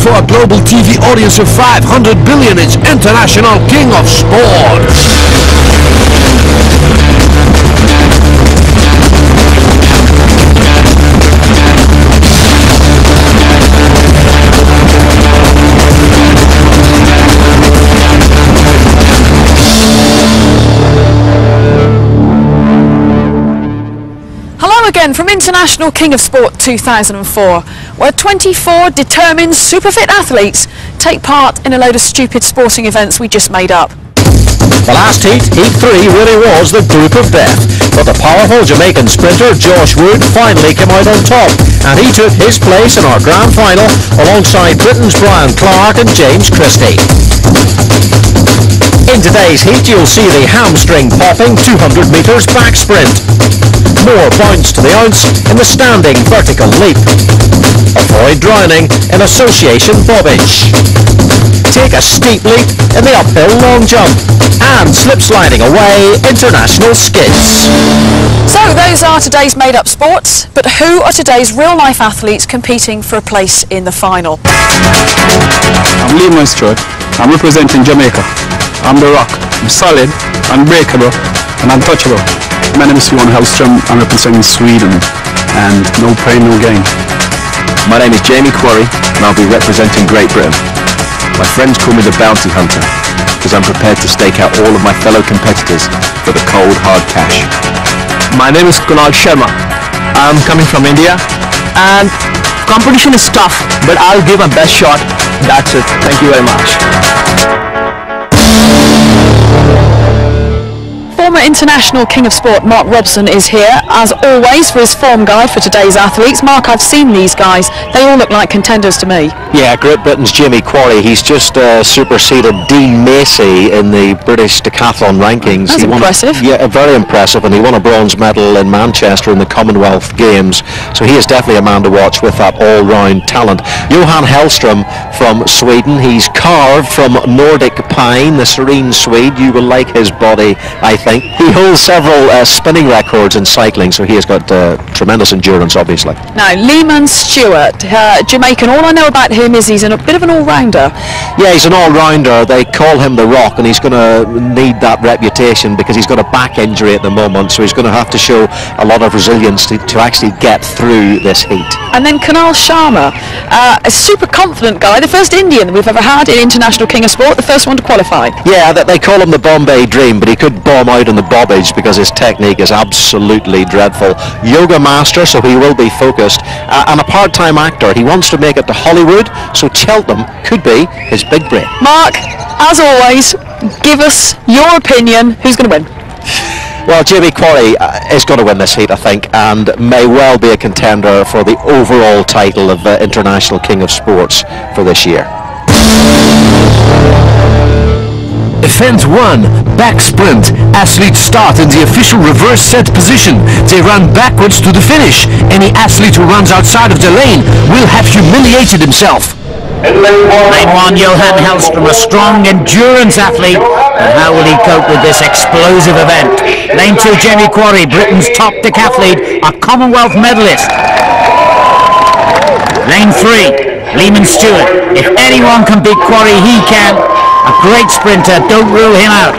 for a global TV audience of 500 billion. It's International King of Sport. Again from International King of Sport 2004, where 24 determined super fit athletes take part in a load of stupid sporting events we just made up. The last heat, Heat 3, really was the group of death, but the powerful Jamaican sprinter Josh Wood finally came out on top, and he took his place in our grand final alongside Britain's Brian Clark and James Christie. In today's heat, you'll see the hamstring-popping 200 metres back sprint. More bounce to the ounce in the standing vertical leap. Avoid drowning in association bobbage. Take a steep leap in the uphill long jump. And slip sliding away international skids. So those are today's made-up sports, but who are today's real-life athletes competing for a place in the final? I'm Liam Stewart. I'm representing Jamaica. I'm the rock. I'm solid, unbreakable, and untouchable. My name is Johan Hellström. I'm representing Sweden, and no pain, no gain. My name is Jamie Quarry, and I'll be representing Great Britain. My friends call me the bounty hunter, because I'm prepared to stake out all of my fellow competitors for the cold, hard cash. My name is Kunal Sharma. I'm coming from India, and competition is tough, but I'll give my best shot. That's it. Thank you very much. Former International King of Sport Mark Robson is here, as always, for his form guide for today's athletes. Mark, I've seen these guys. They all look like contenders to me. Yeah, Great Britain's Jamie Quarry. He's just superseded Dean Macy in the British decathlon rankings. That's impressive. Yeah, very impressive, and he won a bronze medal in Manchester in the Commonwealth Games. So he is definitely a man to watch with that all-round talent. Johan Hellström from Sweden. He's carved from Nordic pine, the serene Swede. You will like his body, I think. He holds several spinning records in cycling, so he has got tremendous endurance, obviously. Now, Liam Stewart, Jamaican. All I know about him is he's a bit of an all-rounder. Yeah, he's an all-rounder. They call him the Rock, and he's going to need that reputation because he's got a back injury at the moment, so he's going to have to show a lot of resilience to actually get through this heat. And then Kunal Sharma, a super confident guy, the first Indian we've ever had in International King of Sport, the first one to qualify. Yeah, they call him the Bombay Dream, but he could bomb out in the bobbage because his technique is absolutely dreadful. Yoga master, so he will be focused, and a part-time actor. He wants to make it to Hollywood, so Cheltenham could be his big break. Mark, as always, give us your opinion. Who's going to win? Well, Jamie Quarry is going to win this heat, I think, and may well be a contender for the overall title of International King of Sports for this year. Event 1, back sprint. Athletes start in the official reverse set position. They run backwards to the finish. Any athlete who runs outside of the lane will have humiliated himself. Lane 1, Johan Hellström, a strong endurance athlete, but how will he cope with this explosive event? Lane 2, Jamie Quarry, Britain's top decathlete, a Commonwealth medalist. Lane 3, Liam Stewart, if anyone can beat Quarry, he can. A great sprinter, don't rule him out.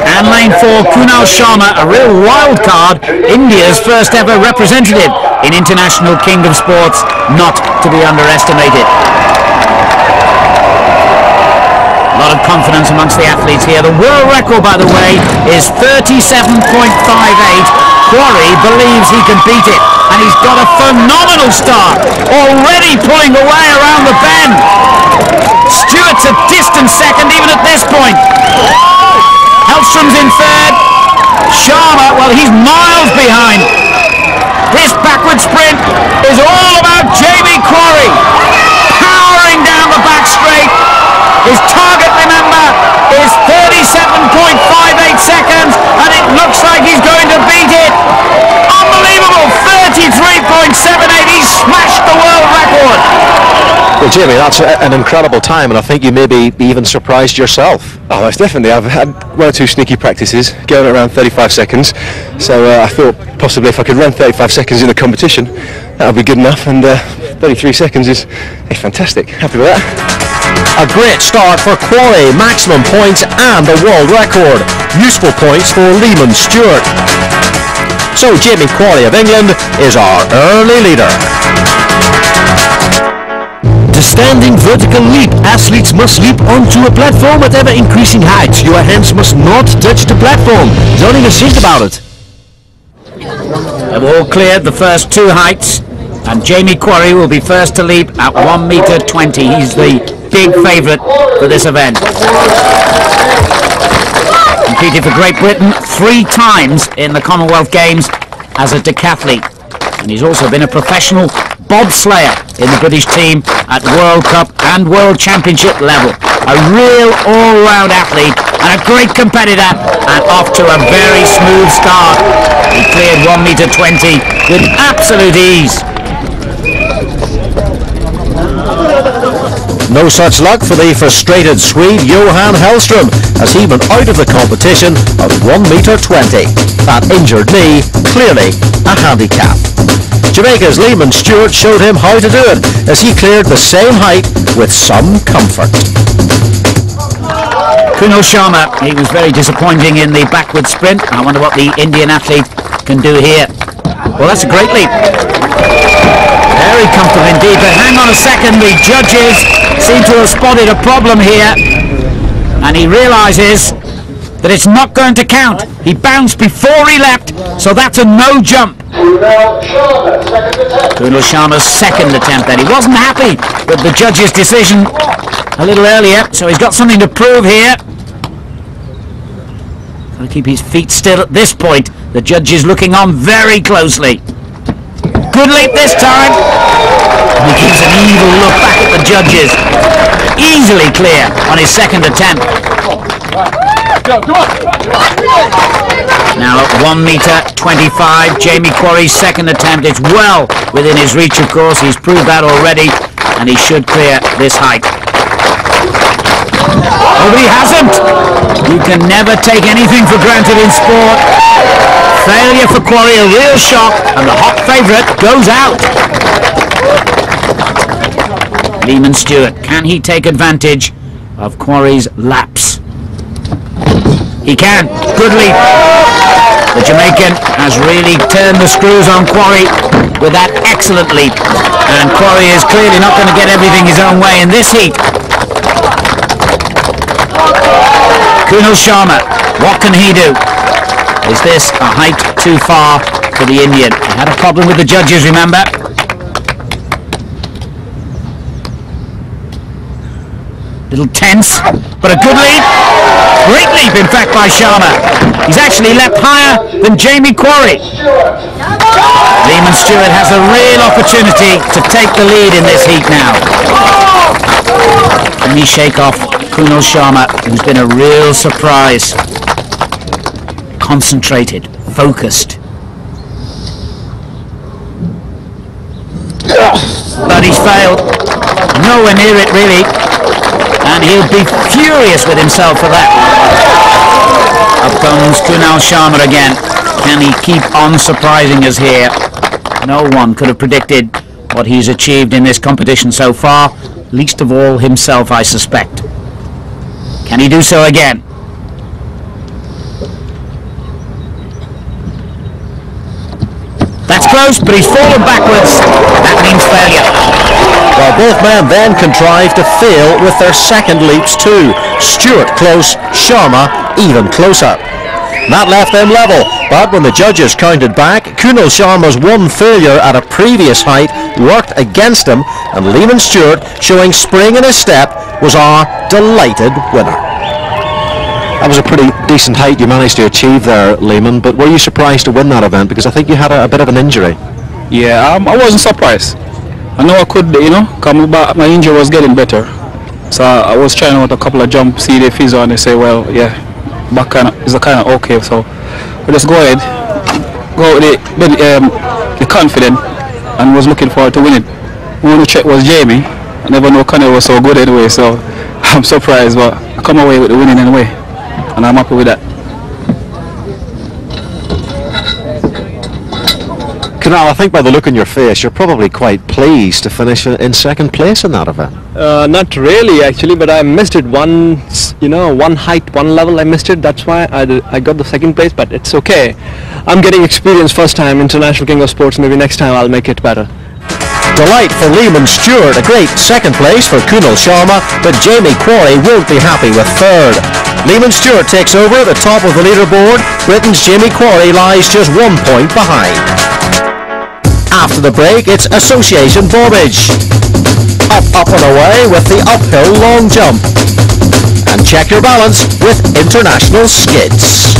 And lane 4, Kunal Sharma, a real wild card, India's first ever representative in International King of Sports, not to be underestimated. A lot of confidence amongst the athletes here. The world record, by the way, is 37.58. Quarry believes he can beat it, and he's got a phenomenal start, already pulling away around the bend. Stewart's a distant second even at this point. Hellström's in third. Sharma, well, he's miles behind. His backward sprint is all about Jamie Quarry, powering down the back straight. His target, remember, is 37.58 seconds, and it looks like he's going to beat it. Unbelievable, 33.78. He smashed the world record. Well, Jamie, that's an incredible time, and I think you maybe even surprised yourself. Oh, most definitely. I've had one or two sneaky practices, going around 35 seconds, so I thought possibly if I could run 35 seconds in the competition, that would be good enough, and 33 seconds is fantastic. Happy with that. A great start for Quarry, maximum points and a world record. Useful points for Lehman Stewart. So Jamie Quarry of England is our early leader. To standing vertical leap, athletes must leap onto a platform at ever-increasing heights. Your hands must not touch the platform. Don't even think about it. They've all cleared the first two heights, and Jamie Quarry will be first to leap at 1 metre 20. He's the big favourite for this event. Competed for Great Britain 3 times in the Commonwealth Games as a decathlete, and he's also been a professional bobslayer in the British team at World Cup and World Championship level. A real all-round athlete and a great competitor, and off to a very smooth start. He cleared 1 metre 20 with absolute ease. No such luck for the frustrated Swede Johan Hellström as he went out of the competition at 1 metre 20. That injured knee, clearly a handicap. Jamaica's Lehman Stewart showed him how to do it as he cleared the same height with some comfort. Kunal Sharma, he was very disappointing in the backward sprint. I wonder what the Indian athlete can do here. Well, that's a great leap. Very comfortable indeed, but hang on a second, the judges seem to have spotted a problem here, and he realises that it's not going to count. He bounced before he leapt, so that's a no jump. Kunal Sharma's second attempt then. He wasn't happy with the judge's decision a little earlier, so he's got something to prove here. Got to keep his feet still at this point. The judge is looking on very closely. Good leap this time. He gives an evil look back at the judges. Easily clear on his second attempt. Now at 1 metre 25, Jamie Quarry's second attempt. It's well within his reach, of course. He's proved that already, and he should clear this height. Oh, but he hasn't. You can never take anything for granted in sport. Failure for Quarry, a real shock, and the hot favourite goes out. Lehman Stewart, can he take advantage of Quarry's lapse? He can. Good leap. The Jamaican has really turned the screws on Quarry with that excellent leap, and Quarry is clearly not going to get everything his own way in this heat. Kunal Sharma, what can he do? Is this a height too far for the Indian? He had a problem with the judges, remember? Little tense, but a good leap. Great leap, in fact, by Sharma. He's actually leapt higher than Jamie Quarry. Lehman Stewart has a real opportunity to take the lead in this heat now. Can he shake off Kunal Sharma, who's been a real surprise? Concentrated, focused. But he's failed. Nowhere near it, really. And he'll be furious with himself for that. Up comes Kunal Sharma again. Can he keep on surprising us here? No one could have predicted what he's achieved in this competition so far, least of all himself, I suspect. Can he do so again? That's close, but he's fallen backwards. That means failure. Well, both men then contrived to fail with their second leaps too. Stewart close, Sharma even closer. That left them level, but when the judges counted back, Kunal Sharma's one failure at a previous height worked against him, and Lehman Stewart, showing spring in his step, was our delighted winner. That was a pretty decent height you managed to achieve there, Lehman, but were you surprised to win that event? Because I think you had a bit of an injury. Yeah, I wasn't surprised. I know I could, come back. My injury was getting better. So I was trying out a couple of jumps, see the physio, and they say, well, yeah, back is kind of okay. So we just go ahead, go with the confident, and was looking forward to winning. One to check was Jamie. I never know Connie was so good anyway, so I'm surprised, but I come away with the winning anyway, and I'm happy with that. Kunal, I think by the look on your face, you're probably quite pleased to finish in second place in that event. Not really, actually, but I missed it once. One height, one level. I missed it. That's why I got the second place. But it's okay. I'm getting experience first time, International King of Sports. Maybe next time I'll make it better. Delight for Lehman Stewart, a great second place for Kunal Sharma, but Jamie Quarry won't be happy with third. Lehman Stewart takes over at the top of the leaderboard. Britain's Jamie Quarry lies just 1 point behind. After the break, it's Association Bobbage. Up and away with the uphill long jump. And check your balance with International Skids.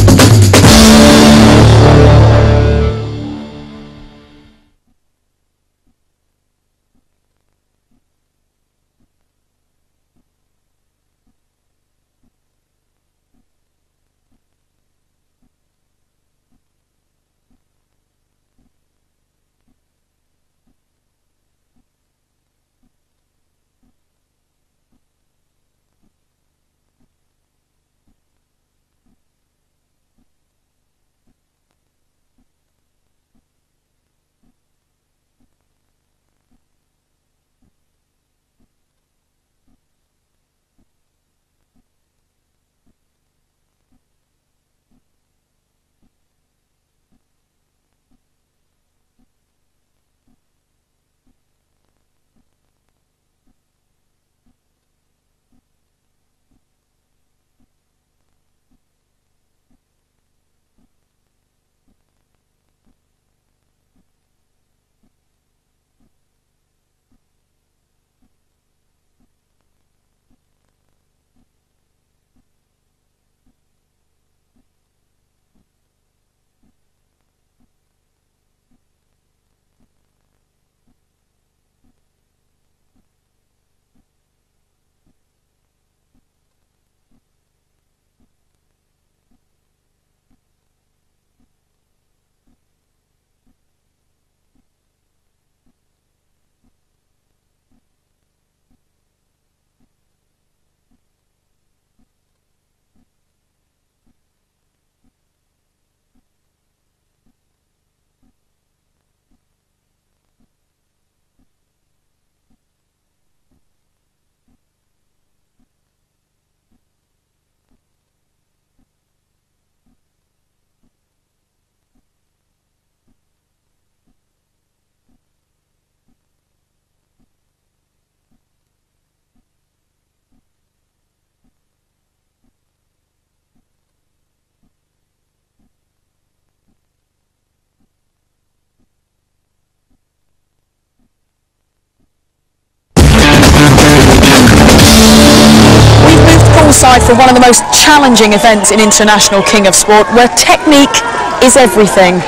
Side for one of the most challenging events in International King of Sport, where technique is everything.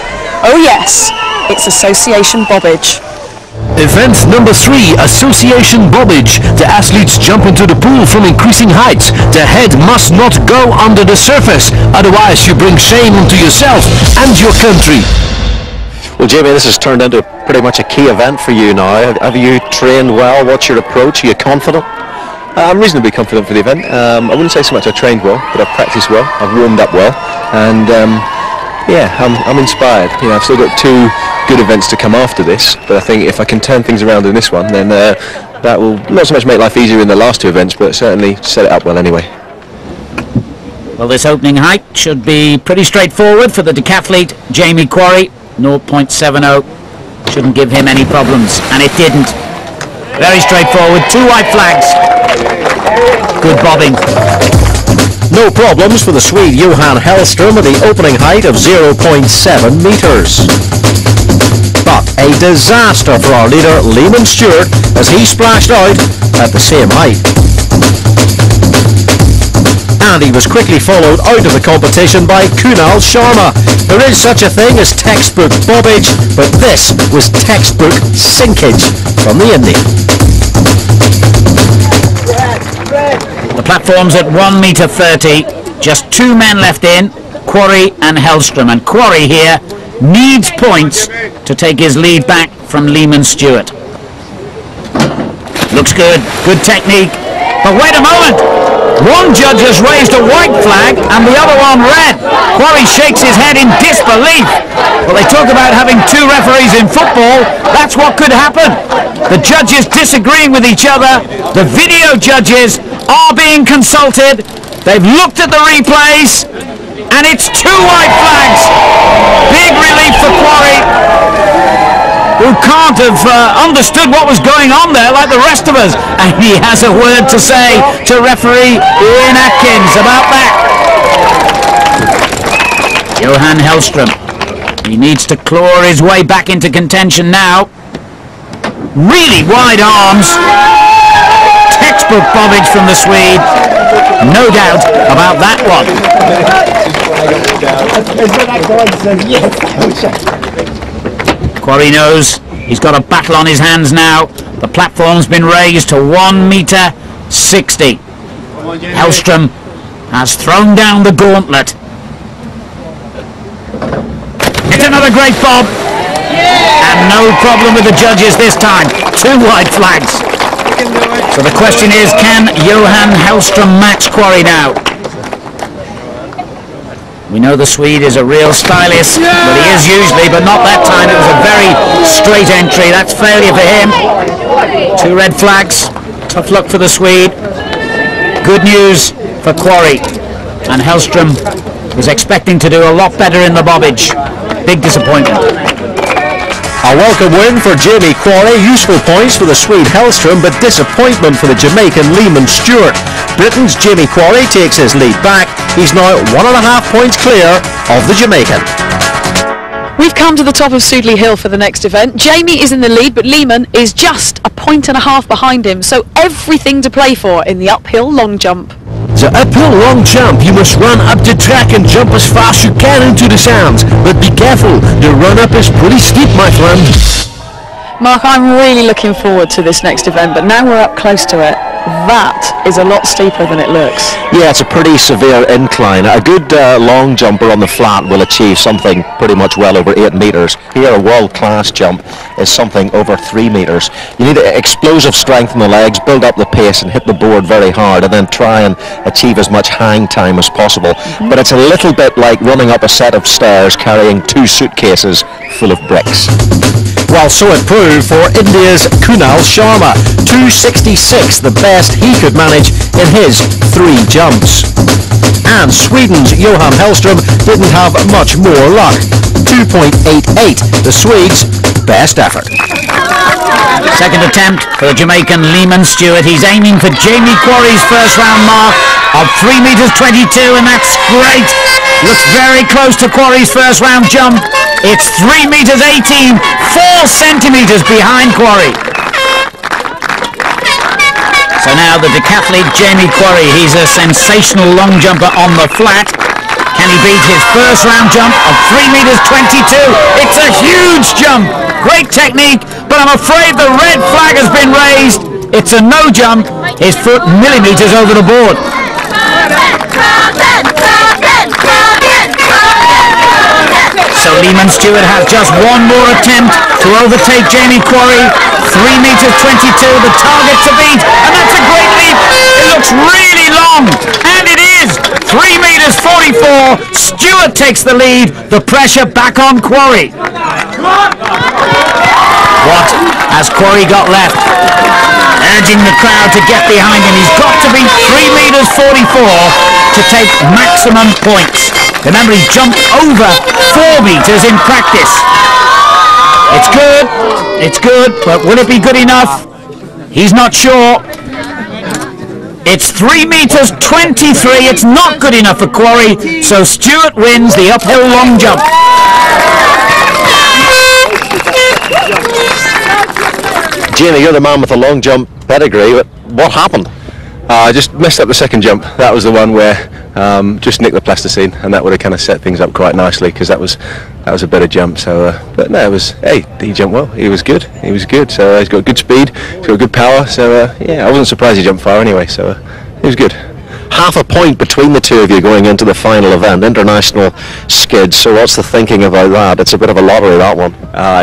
Oh yes, it's Association Bobbage. Event number 3, Association Bobbage. The athletes jump into the pool from increasing heights. The head must not go under the surface, otherwise you bring shame onto yourself and your country. Well, Jamie, this has turned into pretty much a key event for you now. Have you trained well? What's your approach? Are you confident? I'm reasonably confident for the event. I wouldn't say so much I trained well, but I've practiced well, I've warmed up well, and yeah, I'm inspired. I've still got 2 good events to come after this, but I think if I can turn things around in this one, then that will not so much make life easier in the last 2 events, but certainly set it up well anyway. Well, this opening height should be pretty straightforward for the decathlete Jamie Quarry. 0.70 shouldn't give him any problems, and it didn't. Very straightforward, 2 white flags. Good bobbing. No problems for the Swede Johan Hellström at the opening height of 0.7 metres. But a disaster for our leader Lehman Stewart as he splashed out at the same height. And he was quickly followed out of the competition by Kunal Sharma. There is such a thing as textbook bobbage, but this was textbook sinkage from the Indian. The platform's at 1.30 metre. Just 2 men left in, Quarry and Hellström. And Quarry here needs points to take his lead back from Lehman Stewart. Looks good, good technique. But wait a moment! One judge has raised a white flag and the other one red. Quarry shakes his head in disbelief. Well, they talk about having two referees in football. That's what could happen. The judges disagreeing with each other. The video judges are being consulted. They've looked at the replays and it's two white flags. Big relief for Quarry, who can't have understood what was going on there like the rest of us. And he has a word to say to referee Ian Atkins about that. Johan Hellström, he needs to claw his way back into contention now. Really wide arms. Textbook bobbage from the Swede. No doubt about that one. Quarry knows he's got a battle on his hands now. The platform's been raised to 1 metre 60. Hellström has thrown down the gauntlet. It's another great bob. And no problem with the judges this time. Two white flags. So the question is, can Johan Hellström match Quarry now? We know the Swede is a real stylist, but he is usually, but not that time. It was a very straight entry. That's failure for him. Two red flags. Tough luck for the Swede. Good news for Quarry. And Hellström was expecting to do a lot better in the bobbage. Big disappointment. A welcome win for Jamie Quarry, useful points for the Swede Hellström, but disappointment for the Jamaican Lehman Stewart. Britain's Jamie Quarry takes his lead back. He's now 1.5 points clear of the Jamaican. We've come to the top of Sudeley Hill for the next event. Jamie is in the lead, but Lehman is just 1.5 points behind him, so everything to play for in the uphill long jump. The uphill long jump, you must run up the track and jump as fast as you can into the sounds. But be careful, the run-up is pretty steep, my friend. Mark, I'm really looking forward to this next event, but now we're up close to it. That is a lot steeper than it looks. Yeah, it's a pretty severe incline. A good long jumper on the flat will achieve something pretty much well over 8 metres. Here, a world-class jump is something over 3 metres. You need explosive strength in the legs, build up the pace and hit the board very hard, and then try and achieve as much hang time as possible. But it's a little bit like running up a set of stairs carrying 2 suitcases full of bricks. Well, so it proved for India's Kunal Sharma. 266, the best he could manage in his 3 jumps. And Sweden's Johan Hellström didn't have much more luck. 2.88, the Swedes' best effort. Second attempt for the Jamaican Lehman Stewart. He's aiming for Jamie Quarry's first round mark of 3 metres 22, and that's great. Looks very close to Quarry's first round jump. It's 3 metres 18, 4 centimetres behind Quarry. So now the decathlete Jamie Quarry, he's a sensational long jumper on the flat. Can he beat his first round jump of 3 metres 22? It's a huge jump. Great technique, but I'm afraid the red flag has been raised. It's a no jump. His foot millimetres over the board. So Lehman Stewart has just one more attempt to overtake Jamie Quarry. 3 metres 22, the target to beat, and that's a great leap. It looks really long, and it is. 3 metres 44. Stewart takes the lead. The pressure back on Quarry. What has Quarry got left? Urging the crowd to get behind him. He's got to beat 3 metres 44 to take maximum points. Remember, he's jumped over 4 metres in practice. It's good, but will it be good enough? He's not sure. It's 3 metres 23. It's not good enough for Quarry, so Stewart wins the uphill long jump. Jamie, you're the man with the long jump pedigree. What happened? I just messed up the second jump. That was the one where just nicked the plasticine, and that would have kind of set things up quite nicely, because that was a better jump. So, but no, it was. Hey, he jumped well. He was good. So he's got good speed. He's got good power. So yeah, I wasn't surprised he jumped far anyway. So he was good. Half a point between the two of you going into the final event, international skids. So what's the thinking about that? It's a bit of a lottery, that one.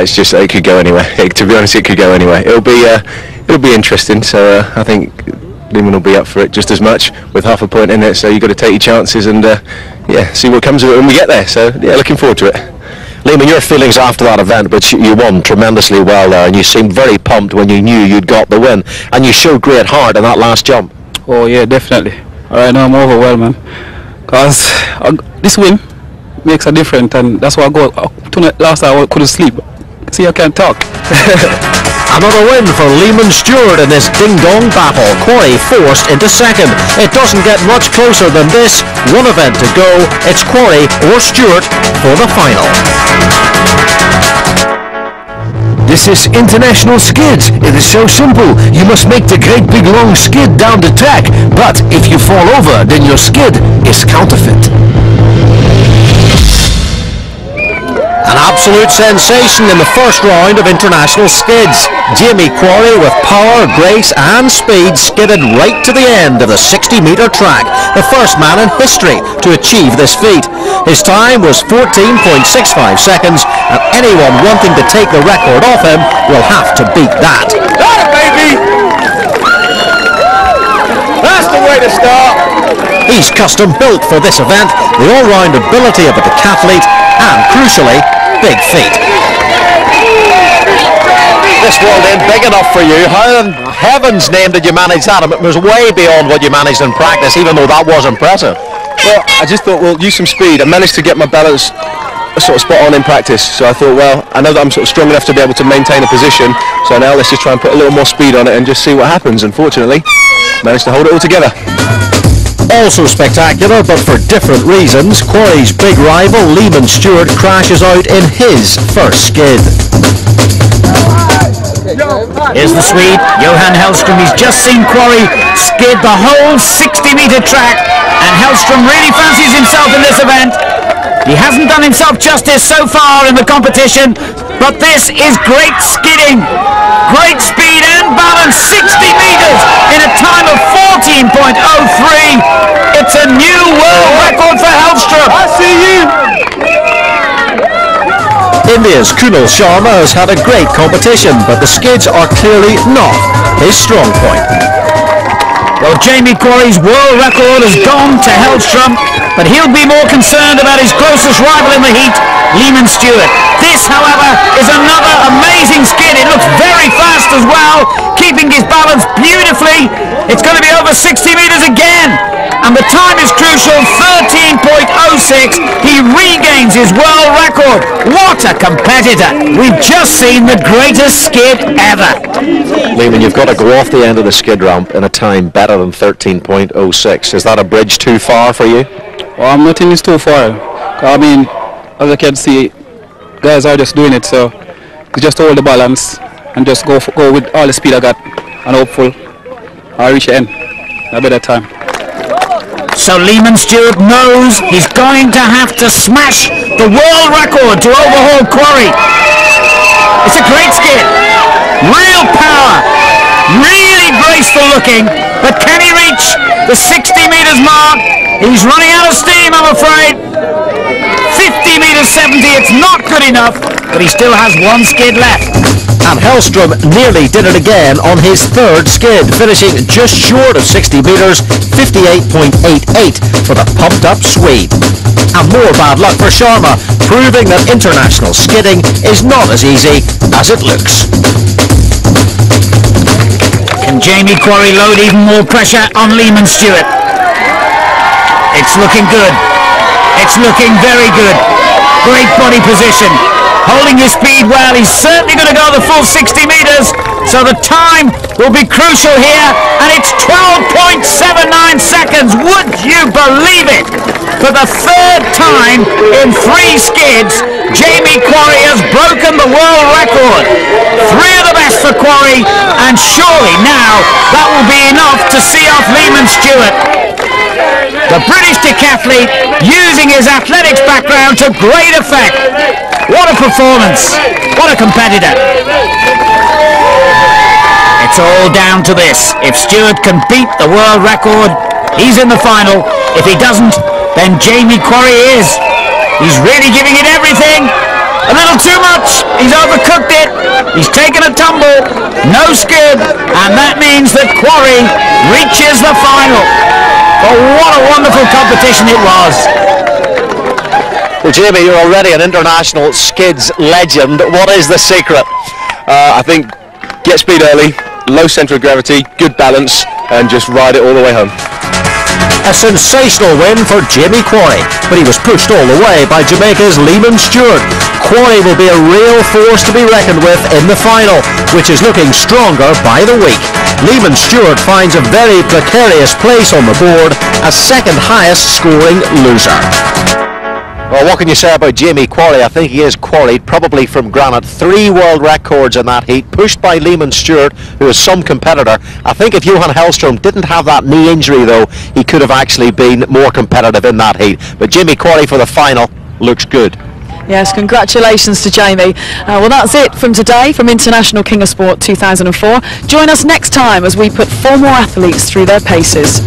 It's just, it could go anywhere. To be honest, it could go anywhere. It'll be interesting. So I think Lehman will be up for it just as much with half a point in it, so you've got to take your chances and see what comes of it when we get there. So yeah, looking forward to it. Lehman, your feelings after that event, which you won tremendously well there, and you seemed very pumped when you knew you'd got the win, and you showed great heart in that last jump. Oh yeah, definitely. Right now I'm overwhelmed, man, because this win makes a difference, and that's why I go tonight. Last night I couldn't sleep. See, I can't talk. Another win for Lehman Stewart in this ding-dong battle. Quarry forced into second. It doesn't get much closer than this. One event to go. It's Quarry or Stewart for the final. This is international skids. It is so simple. You must make the great big long skid down the track, but if you fall over, then your skid is counterfeit. An absolute sensation in the first round of international skids. Jamie Quarry, with power, grace and speed, skidded right to the end of the 60-metre track, the first man in history to achieve this feat. His time was 14.65 seconds, and anyone wanting to take the record off him will have to beat that. Got it, baby! That's the way to start! He's custom built for this event, the all-round ability of a decathlete, and crucially, big feet. This world ain't big enough for you. How in heaven's name did you manage that? I mean, it was way beyond what you managed in practice, even though that was impressive. Well, I just thought, well, use some speed. I managed to get my balance sort of spot on in practice, so I thought, well, I know that I'm sort of strong enough to be able to maintain a position, so now let's just try and put a little more speed on it and just see what happens. Unfortunately, managed to hold it all together. Also spectacular, but for different reasons, Quarry's big rival Lehman Stewart crashes out in his first skid. Here's the Swede, Johan Hellström. He's just seen Quarry skid the whole 60-metre track, and Hellström really fancies himself in this event. He hasn't done himself justice so far in the competition, but this is great skidding. Great speed and balance, 60 metres in a time of 14.03. It's a new world record for Hellström. I see you. India's Kunal Sharma has had a great competition, but the skids are clearly not his strong point. Well, Jamie Quarry's world record has gone to Hellström, but he'll be more concerned about his closest rival in the heat, Lehman Stewart. This, however, is another amazing skid. It looks very fast as well, keeping his balance beautifully. It's going to be over 60 metres again, and the time is crucial, 13.06. He regains his world record. What a competitor. We've just seen the greatest skid ever. Lehman, you've got to go off the end of the skid ramp in a time better than 13.06. Is that a bridge too far for you? Well, nothing is too far. I mean, as I can see, guys are just doing it, so just hold the balance and just go with all the speed I got, and hopeful I'll reach the end a better time. So Lehman Stewart knows he's going to have to smash the world record to overhaul Quarry. It's a great skid, real power, really graceful looking, but can he reach the 60 metres mark? He's running out of steam, I'm afraid. 50 metres 70, it's not good enough, but he still has one skid left. And Hellström nearly did it again on his third skid, finishing just short of 60 metres, 58.88 for the pumped-up Swede. And more bad luck for Sharma, proving that international skidding is not as easy as it looks. Can Jamie Quarry load even more pressure on Lehman Stewart? It's looking good. It's looking very good. Great body position. Holding his speed well. He's certainly going to go the full 60 metres. So the time will be crucial here. And it's 12.79 seconds. Would you believe it? For the third time in 3 skids, Jamie Quarry has broken the world record. 3 of the best for Quarry. And surely now that will be enough to see off Lehman Stewart. The British decathlete using his athletics background to great effect. What a performance. What a competitor. It's all down to this. If Stewart can beat the world record, he's in the final. If he doesn't, then Jamie Quarry is. He's really giving it everything. A little too much. He's overcooked it. He's taken a tumble. No skid. And that means that Quarry reaches the final. Oh, what a wonderful competition it was. Well, Jamie, you're already an international skids legend. What is the secret? I think get speed early, low centre of gravity, good balance, and just ride it all the way home. A sensational win for Jamie Quarry, but he was pushed all the way by Jamaica's Lehman Stewart. Quarry will be a real force to be reckoned with in the final, which is looking stronger by the week. Lehman Stewart finds a very precarious place on the board as second highest scoring loser. Well, what can you say about Jamie Quarry? I think he is quarried, probably from granite. 3 world records in that heat, pushed by Lehman Stewart, who is some competitor. I think if Johan Hellström didn't have that knee injury, though, he could have actually been more competitive in that heat. But Jamie Quarry for the final looks good. Yes, congratulations to Jamie. Well, that's it from today from International King of Sport 2004. Join us next time as we put 4 more athletes through their paces.